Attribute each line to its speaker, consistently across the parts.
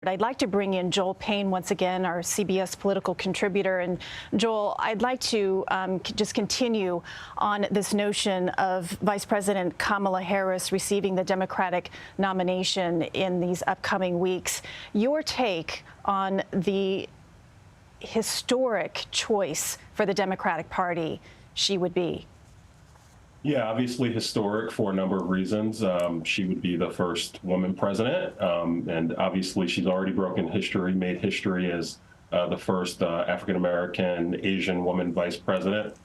Speaker 1: I'd like to bring in Joel Payne once again, our CBS political contributor. And Joel, I'd like to just continue on this notion of Vice President Kamala Harris receiving the Democratic nomination in these upcoming weeks. Your take on the historic choice for the Democratic Party she would be?
Speaker 2: Yeah, obviously historic for a number of reasons. She would be the first woman president, and obviously she's already broken history, made history as the first African-American Asian woman vice president.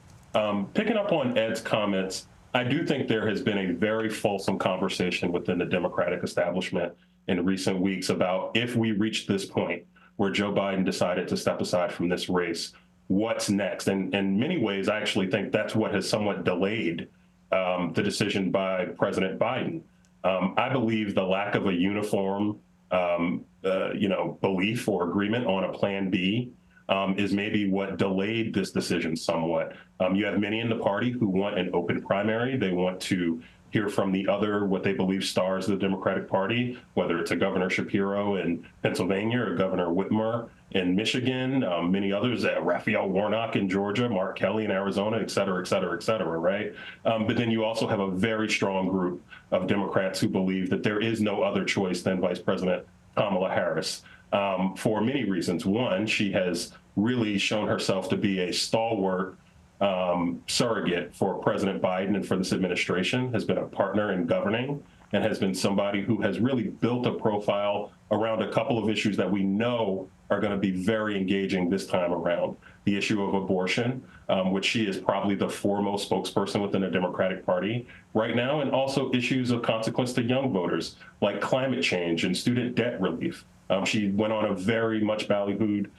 Speaker 2: Picking up on Ed's comments, I do think there has been a very fulsome conversation within the Democratic establishment in recent weeks about if we reach this point where Joe Biden decided to step aside from this race, what's next? And in many ways, I actually think that's what has somewhat delayed the decision by President Biden. I believe the lack of a uniform, belief or agreement on a plan B is maybe what delayed this decision somewhat. You have many in the party who want an open primary. They want to hear from the other, what they believe stars of the Democratic Party, whether it's a Governor Shapiro in Pennsylvania or Governor Whitmer in Michigan, many others, Raphael Warnock in Georgia, Mark Kelly in Arizona, et cetera, et cetera, et cetera, right? But then you also have a very strong group of Democrats who believe that there is no other choice than Vice President Kamala Harris for many reasons. One, she has really shown herself to be a stalwart surrogate for President Biden and for this administration, has been a partner in governing, and has been somebody who has really built a profile around a couple of issues that we know are going to be very engaging this time around. The issue of abortion, which she is probably the foremost spokesperson within the Democratic Party right now, and also issues of consequence to young voters like climate change and student debt relief. She went on a very much ballyhooed,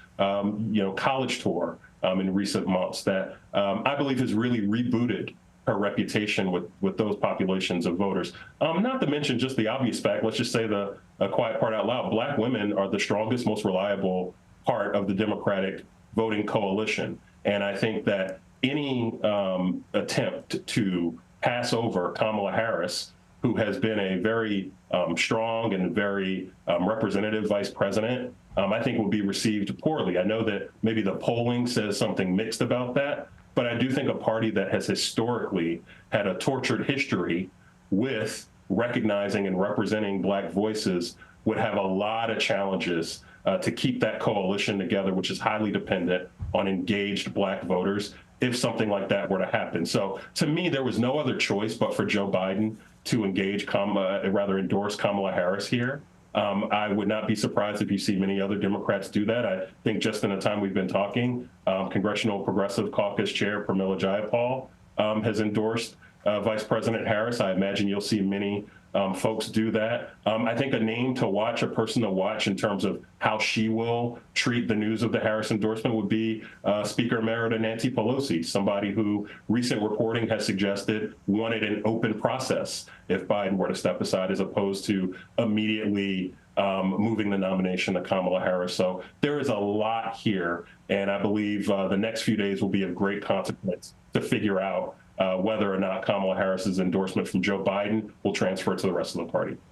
Speaker 2: college tour in recent months that I believe has really rebooted her reputation with those populations of voters. Not to mention just the obvious fact, let's just say the quiet part out loud, Black women are the strongest, most reliable part of the Democratic voting coalition. And I think that any attempt to pass over Kamala Harris, who has been a very strong and very representative vice president, I think will be received poorly. I know that maybe the polling says something mixed about that, but I do think a party that has historically had a tortured history with recognizing and representing Black voices would have a lot of challenges to keep that coalition together, which is highly dependent on engaged Black voters, if something like that were to happen. So to me, there was no other choice but for Joe Biden to endorse Kamala Harris here. I would not be surprised if you see many other Democrats do that. I think just in the time we've been talking, Congressional Progressive Caucus Chair Pramila Jayapal has endorsed Vice President Harris. I imagine you'll see many folks do that. I think a name to watch, a person to watch in terms of how she will treat the news of the Harris endorsement would be Speaker Emerita Nancy Pelosi, somebody who recent reporting has suggested wanted an open process if Biden were to step aside, as opposed to immediately moving the nomination to Kamala Harris. So there is a lot here, and I believe the next few days will be of great consequence to figure out whether or not Kamala Harris's endorsement from Joe Biden will transfer to the rest of the party.